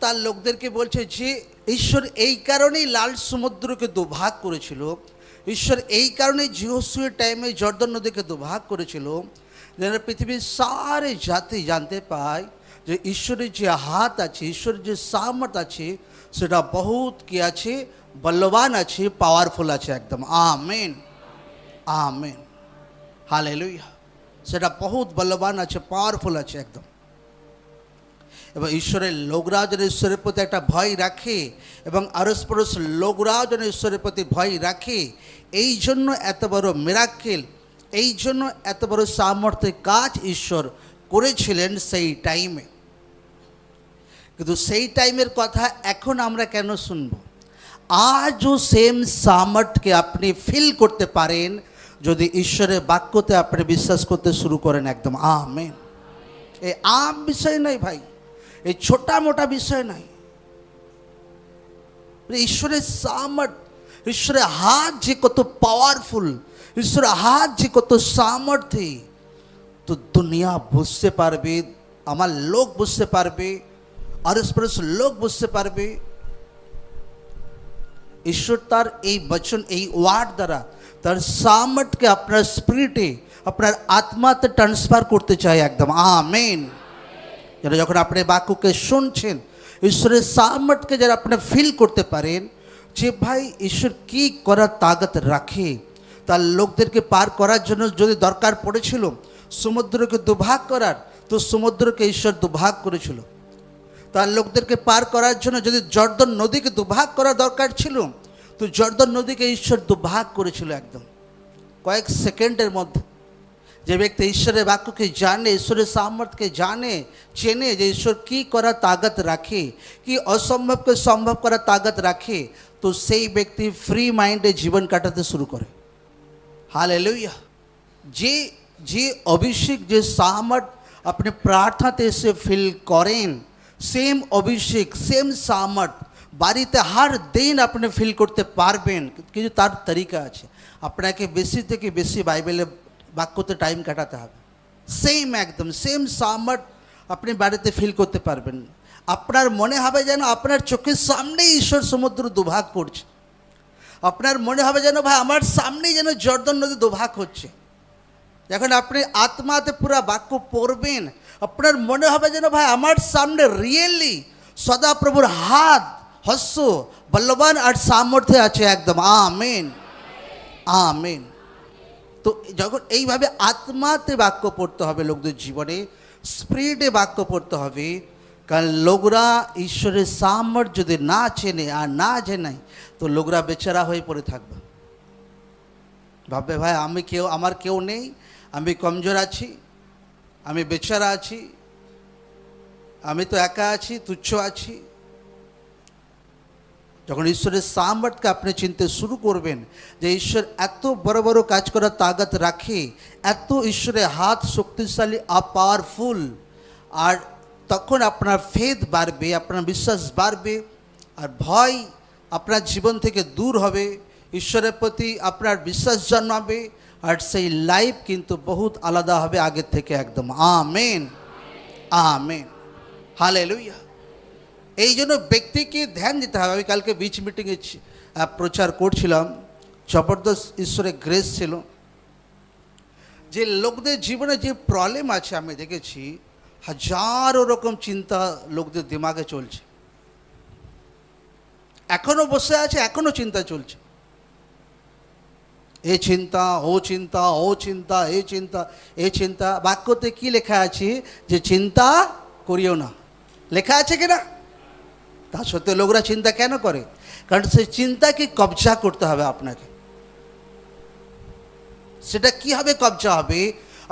তার লোকদেরকে বলছে যে ঈশ্বর এই কারণেই লাল সমুদ্রকে দুভাগ করেছিল, ঈশ্বর এই কারণেই যহোশুয়ার টাইমে জর্দান নদীকে দুভাগ করেছিল, যেন পৃথিবীর সারে জাতি জানতে পায় যে ঈশ্বরের যে হাত আছে, ঈশ্বরের যে সামর্থ্য আছে, সেটা বহুত কি আছে, বলবান আছে, পাওয়ারফুল আছে একদম। Amen, amen, hallelujah. সেটা বহুত বলবান আছে, পাওয়ারফুল আছে একদম। এবং ঈশ্বরের লোকরাও যেন ঈশ্বরের প্রতি একটা ভয় রাখে, এবং আরস পরস লোকরাও যেন ঈশ্বরের প্রতি ভয় রাখে, এই জন্য এত বড় মিরাকেল, এই জন্য এত বড় সামর্থ্যের কাজ ঈশ্বর করেছিলেন সেই টাইমে। কিন্তু সেই টাইমের কথা এখন আমরা কেন শুনব? আজও সেম সামর্থ্যকে আপনি ফিল করতে পারেন যদি ঈশ্বরের বাক্যতে আপনি বিশ্বাস করতে শুরু করেন একদম। আমেন। এই আম বিষয় নয় ভাই, এই ছোটা মোটা বিষয় নয়। ঈশ্বরের সামর্থ্য, ঈশ্বরের হাত যে কত পাওয়ারফুল, ঈশ্বরের হাত যে কত সামর্থ্য, তো দুনিয়া বুঝতে পারবে, আমার লোক বুঝতে পারবে, আরস পরস লোক বুঝতে পারবে। ঈশ্বর তার এই বচন, এই ওয়ার্ড দ্বারা তার সামর্থ্যকে আপনার স্পিরিটে, আপনার আত্মাতে ট্রান্সফার করতে চায় একদম। আমেন। যেন যখন আপনি বাক্যকে শুনছেন, ঈশ্বরের সামর্থ্যকে যারা আপনি ফিল করতে পারেন যে ভাই ঈশ্বর কি করার তাগত রাখে। তার লোকদেরকে পার করার জন্য যদি দরকার পড়েছিল সমুদ্রকে দুভাগ করার, তো সমুদ্রকে ঈশ্বর দুভাগ করেছিল। তার লোকদেরকে পার করার জন্য যদি জর্দান নদীকে দুভাগ করার দরকার ছিল, তো জর্দান নদীকে ঈশ্বর দুভাগ করেছিল একদম কয়েক সেকেন্ডের মধ্যে। যে ব্যক্তি ঈশ্বরের বাক্যকে জানে, ঈশ্বরের সামর্থ্যকে জানে, চেনে যে ঈশ্বর কী করার তাগত রাখে, কি অসম্ভবকে সম্ভব করার তাগত রাখে, তো সেই ব্যক্তি ফ্রি মাইন্ডে জীবন কাটাতে শুরু করে। হালেলুয়া। যে অভিষেক, যে সামর্থ্য আপনি প্রার্থনাতে এসে ফিল করেন, সেম অভিষেক, সেম সামর্থ্য বাড়িতে হার দিন আপনি ফিল করতে পারবেন। কিন্তু তার তরিকা আছে, আপনাকে বেশি থেকে বেশি বাইবেলে বাক্যতে টাইম কাটাতে হবে। সেম একদম সেম সামর্থ্য আপনি বাড়িতে ফিল করতে পারবেন। আপনার মনে হবে যেন আপনার চোখের সামনেই ঈশ্বর সমুদ্র দুভাগ করছে। আপনার মনে হবে যেন ভাই আমার সামনেই যেন জর্দান নদী দুভাগ হচ্ছে। যখন আপনি আত্মাতে পুরা বাক্য পড়বেন, আপনার মনে হবে যেন ভাই আমার সামনে রিয়েলি সদাপ্রভুর হাত, হস্ত, বলবান আর সামর্থ্য আছে একদম। Amen, amen. তো যখন এইভাবে আত্মাতে বাক্য পড়তে হবে লোকদের জীবনে, স্পিরিটে বাক্য পড়তে হবে। কারণ লোকরা ঈশ্বরের সামর্থ্য যদি না চেনে আর না জেনে, তো লোকরা বেচারা হয়ে পড়ে থাকবে। ভাববে ভাই আমার কেউ নেই, আমি কমজোর আছি, আমি বেচারা আছি, আমি তো একা আছি, তুচ্ছ আছি। যখন ঈশ্বরের সামর্থ্যকে আপনি চিনতে শুরু করবেন যে ঈশ্বর এত বড় বড় কাজ করার তাগত রাখে, এত ঈশ্বরের হাত শক্তিশালী, পাওয়ারফুল, আর তখন আপনার ফেথ বাড়বে, আপনার বিশ্বাস বাড়বে, আর ভয় আপনার জীবন থেকে দূর হবে, ঈশ্বরের প্রতি আপনার বিশ্বাস জন্মাবে, আর সেই লাইফ কিন্তু বহুত আলাদা হবে আগের থেকে একদম। Amen, amen, hallelujah. এই জন্য ব্যক্তিকে ধ্যান দিতে হবে। আমি কালকে বিচ মিটিংয়ে প্রচার করছিলাম, জবরদস্ত ঈশ্বরের গ্রেস ছিল। যে লোকদের জীবনে যে প্রবলেম আছে আমি দেখেছি, হাজারো রকম চিন্তা লোকদের দিমাগে চলছে, এখনো বসে আছে, এখনো চিন্তা চলছে। এ চিন্তা, ও চিন্তা, ও চিন্তা, এ চিন্তা, এ চিন্তা। বাক্যতে কি লেখা আছে যে চিন্তা করিও না, লেখা আছে কিনা? তা সত্ত্বেও লোকরা চিন্তা কেন করে? কারণ সেই চিন্তাকে কবজা করতে হবে আপনাকে। সেটা কিভাবে কবজা হবে?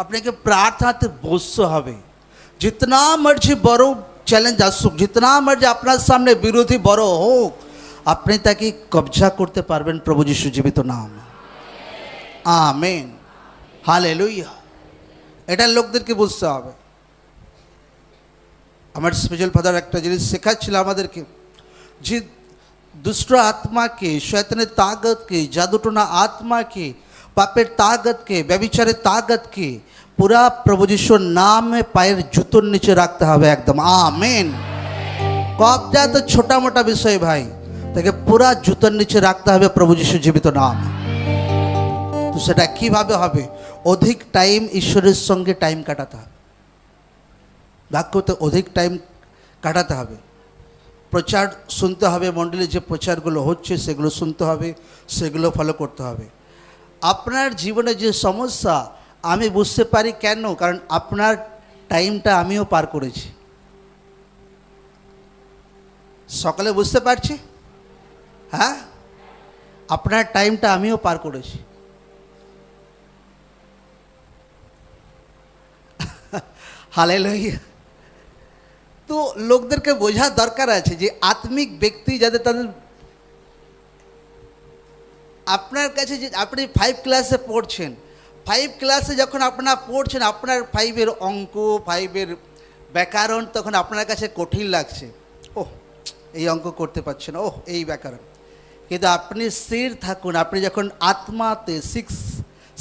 আপনাকে প্রার্থনাতে বসতে হবে। जितना मर्जी बड़ो চ্যালেঞ্জ আসুক, जितना मर्जी আপনার সামনে বিরোধী বড় হোক, আপনি তাকে কবজা করতে পারবেন প্রভু যিশু জীবিত নাম। Amen, hallelujah. এটা লোকদেরকে বুঝতে হবে। আমার স্পেশাল ফাদার একটা জিনিস শেখাচ্ছিল আমাদেরকে, যে দুষ্ট আত্মাকে, শয়তানের তাগতকে, জাদুটোনা আত্মাকে, পাপের তাগতকে, ব্যভিচারের তাগতকে পুরা প্রভু যিশুর নামে পায়ের জুতোর নিচে রাখতে হবে একদম। আমেন। কবজা তো ছোটা মোটা বিষয় ভাই, তাকে পুরা জুতোর নিচে রাখতে হবে প্রভু যিশু জীবিত নাম। তো সেটা কিভাবে হবে? অধিক টাইম ঈশ্বরের সঙ্গে টাইম কাটাতে হবে, বাক্যতে অধিক টাইম কাটাতে হবে। প্রচার শুনতে হবে, মণ্ডলী যে প্রচারগুলো হচ্ছে সেগুলো শুনতে হবে, সেগুলো ফলো করতে হবে। আপনার জীবনে যে সমস্যা আমি বুঝতে পারি কেন, কারণ আপনার টাইমটা আমিও পার করেছি। সকালে বুঝতে পারছি, হ্যাঁ, আপনার টাইমটা আমিও পার করেছি। হালেলুয়া। তো লোকদেরকে বোঝার দরকার আছে যে আত্মিক ব্যক্তি যাদের তাদের, আপনার কাছে যে আপনি 5 ক্লাসে পড়ছেন, 5 ক্লাসে যখন আপনারা পড়ছেন, আপনার 5-এর অঙ্ক, 5-এর ব্যাকরণ তখন আপনার কাছে কঠিন লাগছে। ওহ, এই অঙ্ক করতে পারছেন, ওহ এই ব্যাকরণ। কিন্তু আপনি স্থির থাকুন, আপনি যখন আত্মাতে 6,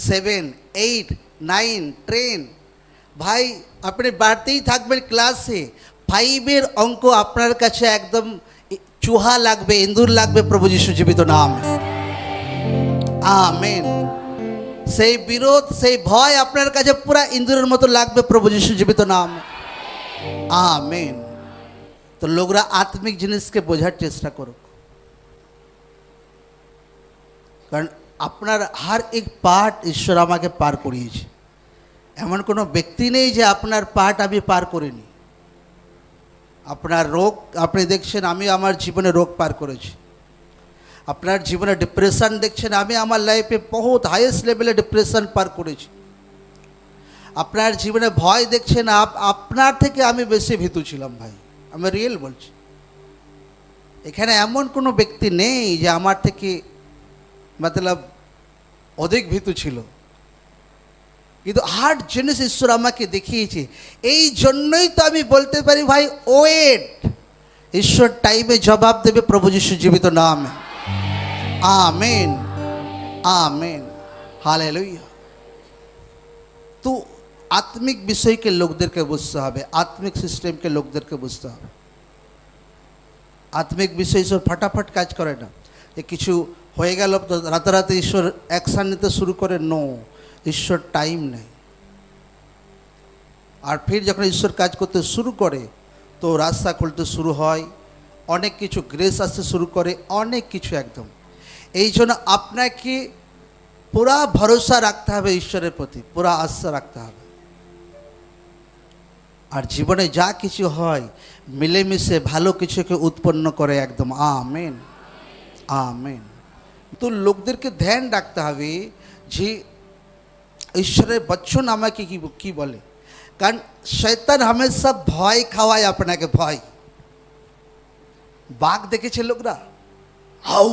7, 8, 9, 10 ভাই আপনি বাড়তেই থাকবেন ক্লাসে, 5-এর অঙ্ক আপনার কাছে একদম চুহা লাগবে, ইঁদুর লাগবে প্রভু যিশু জীবিত নাম। আমেন। সেই বিরোধ, সেই ভয় আপনার কাছে পুরা ইঁদুরের মতো লাগবে প্রভু যিশু জীবিত নাম। আমেন। তো লোকরা আত্মিক জিনিসকে বোঝার চেষ্টা করুক, কারণ আপনার হার এক পার্ট ঈশ্বর আমাকে পার করিয়েছে। এমন কোনো ব্যক্তি নেই যে আপনার পার্ট আমি পার করিনি। আপনার রোগ আপনি দেখছেন, আমি আমার জীবনে রোগ পার করেছি। আপনার জীবনে ডিপ্রেশন দেখছেন, আমি আমার লাইফে বহুত হাইয়েস্ট লেভেলে ডিপ্রেশন পার করেছি। আপনার জীবনে ভয় দেখছেন, আপনার থেকে আমি বেশি ভীতু ছিলাম ভাই, আমি রিয়েল বলছি। এখানে এমন কোনো ব্যক্তি নেই যে আমার থেকে মতলব অধিক ভীতু ছিল, কিন্তু হার্ড জিনিস ঈশ্বর আমাকে দেখিয়েছে। এই জন্যই তো আমি বলতে পারি ভাই, ওয়েট, ঈশ্বর টাইমে জবাব দেবে প্রভু যিশু জীবিত নাম। Amen, amen, hallelujah. তো আত্মিক বিষয়কে লোকদেরকে বুঝতে হবে, আত্মিক সিস্টেমকে লোকদেরকে বুঝতে হবে। আত্মিক বিষয় ঈশ্বর ফটাফট কাজ করে না, যে কিছু হয়ে গেল তো রাতারাতি ঈশ্বর অ্যাকশান নিতে শুরু করে। নো, ঈশ্বর টাইম নেয়। আর ফির যখন ঈশ্বর কাজ করতে শুরু করে তো রাস্তা খুলতে শুরু হয়, অনেক কিছু গ্রেস আসতে শুরু করে, অনেক কিছু একদম। এই জন্য আপনাকে পুরা ভরসা রাখতে হবে ঈশ্বরের প্রতি, পুরা আস্থা রাখতে হবে। আর জীবনে যা কিছু হয় মিলেমিশে ভালো কিছুকে উৎপন্ন করে একদম। Amen, amen. তো লোকদেরকে ধ্যান রাখতে হবে যে ঈশ্বরের বচন আমাকে কি বলে, কারণ শয়তান হামেশা ভয় খাওয়ায় আপনাকে। ভয়, বাঘ দেখেছে লোকরা, হাউ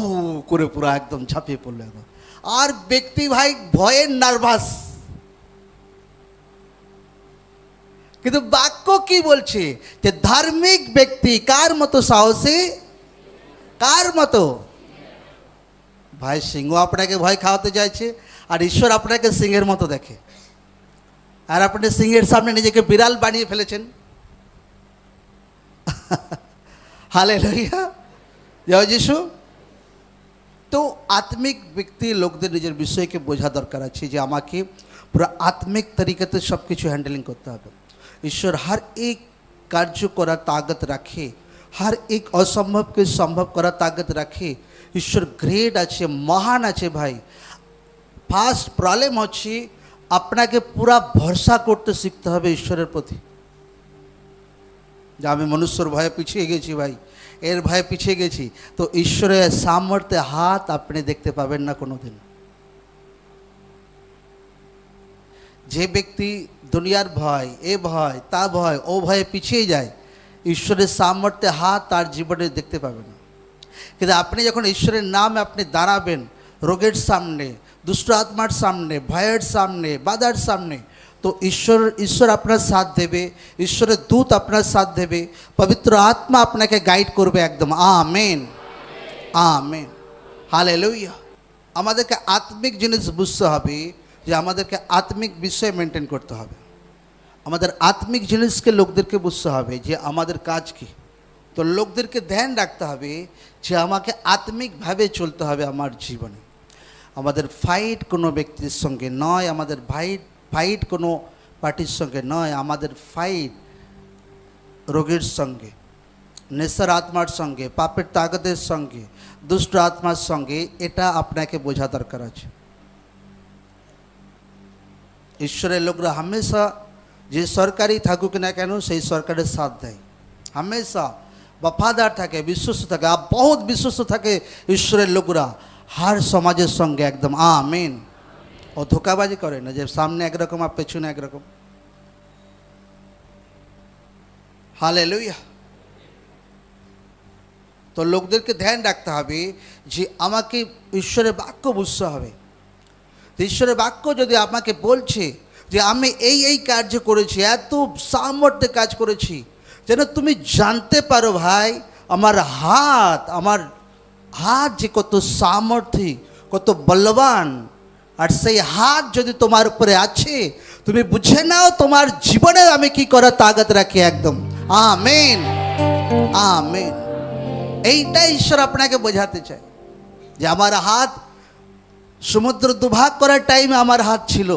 করে পুরো একদম ঝাঁপিয়ে পড়লো একদম। আর ব্যক্তি ভাই ভয়ের নার্ভাস, কিন্তু বাক্য কি বলছে যে ধার্মিক ব্যক্তি কার মতো সাহসী, কার মতো? ভাই সিংহ আপনাকে ভয় খাওয়াতে চাইছে, আর ঈশ্বর আপনাকে সিংহের মতো দেখে, আর আপনি সিংহের সামনে নিজেকে বিড়াল বানিয়ে ফেলেছেন। হালেলুয়া, জয় যিশু। তো আত্মিক ব্যক্তি লোকদের নিজের বিষয়কে বোঝা দরকার আছে যে আমাকে পুরো আত্মিক তরিকাতে সব কিছু হ্যান্ডেলিং করতে হবে। ঈশ্বর हर एक कार्य করার ताकत রাখে, हर एक অসম্ভবকে সম্ভব করার ताकत রাখে। ঈশ্বর গ্রেট আছে, মহান আছে ভাই। ফার্স্ট প্রবলেম হচ্ছে আপনাকে পুরা ভরসা করতে শিখতে হবে ঈশ্বরের প্রতি। যে আমি মনুষ্যর ভয়ে পিছিয়ে গেছি ভাই, এর ভয়ে পিছিয়ে গেছি, তো ঈশ্বরের সামর্থ্যে হাত আপনি দেখতে পাবেন না কোনো দিন। যে ব্যক্তি দুনিয়ার ভয়, এ ভয়, তা ভয়, ও ভয়ে পিছিয়ে যায়, ঈশ্বরের সামর্থ্যে হাত তার জীবনে দেখতে পাবে না। কিন্তু আপনি যখন ঈশ্বরের নামে আপনি দাঁড়াবেন, রোগের সামনে, দুষ্ট আত্মার সামনে, ভয়ের সামনে, বাধার সামনে, তো ঈশ্বর আপনার সাথ দেবে, ঈশ্বরের দূত আপনার সাথ দেবে, পবিত্র আত্মা আপনাকে গাইড করবে একদম। Amen, amen, hallelujah. আমাদেরকে আত্মিক জিনিস বুঝতে হবে যে আমাদেরকে আত্মিক বিষয় মেনটেন করতে হবে। আমাদের আত্মিক জিনিসকে লোকদেরকে বুঝতে হবে যে আমাদের কাজ কি। তো তো লোকদেরকে ধ্যান রাখতে হবে যে আমাকে আত্মিকভাবে চলতে হবে আমার জীবনে। আমাদের ফাইট কোনো ব্যক্তির সঙ্গে নয়, আমাদের ফাইট কোনো পার্টির সঙ্গে নয়, আমাদের ফাইট রোগের সঙ্গে, নেশার আত্মার সঙ্গে, পাপের তাগতের সঙ্গে, দুষ্ট আত্মার সঙ্গে। এটা আপনাকে বোঝা দরকার আছে। ঈশ্বরের লোকরা হামেশা যে সরকারই থাকুক না কেন সেই সরকারের সাথ দেয়, হামেশা वफादार থাকে, বিশ্বস্ত থাকে, बहुत বিশ্বস্ত থাকে ঈশ্বরের লোকরা হার সমাজের সঙ্গে একদম। আমেন। ও ধোকাবাজি করে না যে সামনে একরকম আর পেছনে একরকম। হালেলুয়া। তো লোকদেরকে ধ্যান রাখতে হবে যে আমাকে ঈশ্বরের বাক্য বুঝতে হবে। ঈশ্বরের বাক্য যদি আমাকে বলছে যে আমি এই কার্য করেছি, এত সামর্থ্যে কাজ করেছি, যেন তুমি জানতে পারো ভাই আমার হাত যে কত সামর্থ্য, কত বলবান। আর সেই হাত যদি তোমার উপরে আছে, তুমি বুঝে নাও তোমার জীবনে আমি কি করার তাগত রাখি একদম। Amen, amen. এইটাই ঈশ্বর আপনাকে বোঝাতে চায় যে আমার হাত সমুদ্র দুভাগ করার টাইমে আমার হাত ছিল,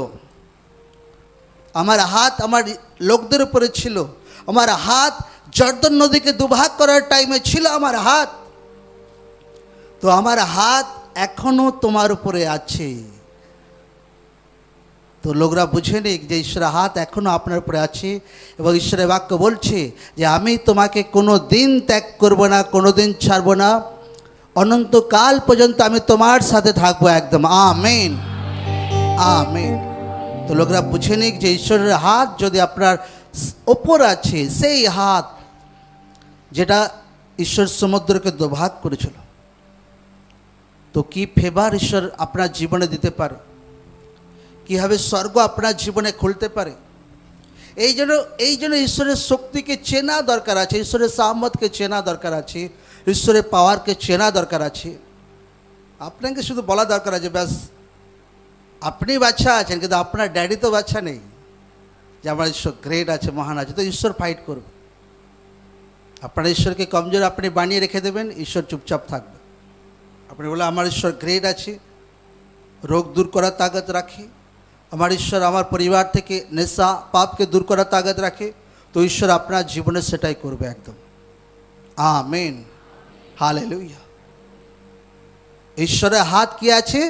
আমার হাত আমার লোকদের উপরে ছিল, আমার হাত জর্দন নদীকে দুভাগ করার টাইমে ছিল আমার হাত। তো আমার হাত এখনো তোমার উপরে আছে। তো লোকরা বুঝে নিক যে ঈশ্বরের হাত এখনো আপনার উপরে আছে এবং ঈশ্বরের বাক্য বলছে যে আমি তোমাকে কোনো দিন ত্যাগ করব না, কোনো দিন ছাড়ব না, অনন্তকাল পর্যন্ত আমি তোমার সাথে থাকবো একদম। Amen, amen. তো লোকরা বুঝে নিক যে ঈশ্বরের হাত যদি আপনার ওপর আছে, সেই হাত যেটা ঈশ্বর সমুদ্রকে দুভাগ করেছিল, তো কি ফেভার ঈশ্বর আপনার জীবনে দিতে পারে, কীভাবে স্বর্গ আপনার জীবনে খুলতে পারে। এই জন্য ঈশ্বরের শক্তিকে চেনা দরকার আছে, ঈশ্বরের সামর্থ্যকে চেনা দরকার আছে, ঈশ্বরের পাওয়ারকে চেনা দরকার আছে। আপনাকে শুধু বলা দরকার আছে ব্যাস আপনি বাচ্চা আছেন, কিন্তু আপনার ড্যাডি তো বাচ্চা নেই যে আমার ঈশ্বর গ্রেট আছে, মহান আছে। তো ঈশ্বর ফাইট করবে। আপনার ঈশ্বরকে কমজোর আপনি বানিয়ে রেখে দেবেন, ঈশ্বর চুপচাপ থাকবে। আপনি বলে আমার ঈশ্বর গ্রেট আছে, রোগ দূর করার তাগত রাখে, আমার ঈশ্বর আমার পরিবার থেকে নেশা পাপকে দূর করার তাগত রাখে, তো ঈশ্বর আপনার জীবনে সেটাই করবে একদম। Amen, hallelujah. ঈশ্বরের হাত কি আছে?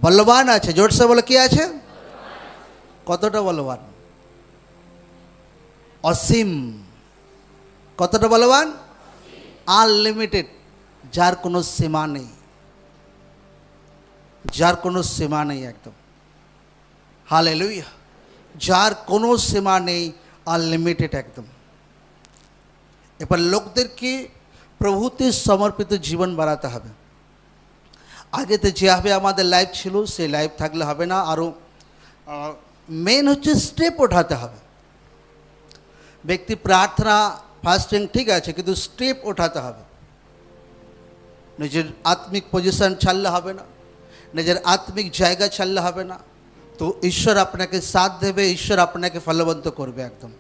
বলবান আছে। জোরসে বলে কি আছে? কতটা বলবান? অসীম। কতটা বলবান? আনলিমিটেড, যার কোনো সীমা নেই, যার কোনো সীমা নেই একদম। হালেলুয়া। যার কোনো সীমা নেই, আনলিমিটেড একদম। এবার লোকদেরকে প্রভুতে সমর্পিত জীবন বাড়াতে হবে। আগেতে যেভাবে আমাদের লাইফ ছিল সেই লাইফ থাকলে হবে না। আরও মেন হচ্ছে স্টেপ ওঠাতে হবে। ব্যক্তি প্রার্থনা ফাস্টিং ঠিক আছে, কিন্তু স্টেপ ওঠাতে হবে। নিজের আত্মিক পজিশন ছাড়লে হবে না, নিজের আত্মিক জায়গা ছাড়লে হবে না। তো ঈশ্বর আপনাকে সাথ দেবে, ঈশ্বর আপনাকে ফলবন্ত করবে একদম।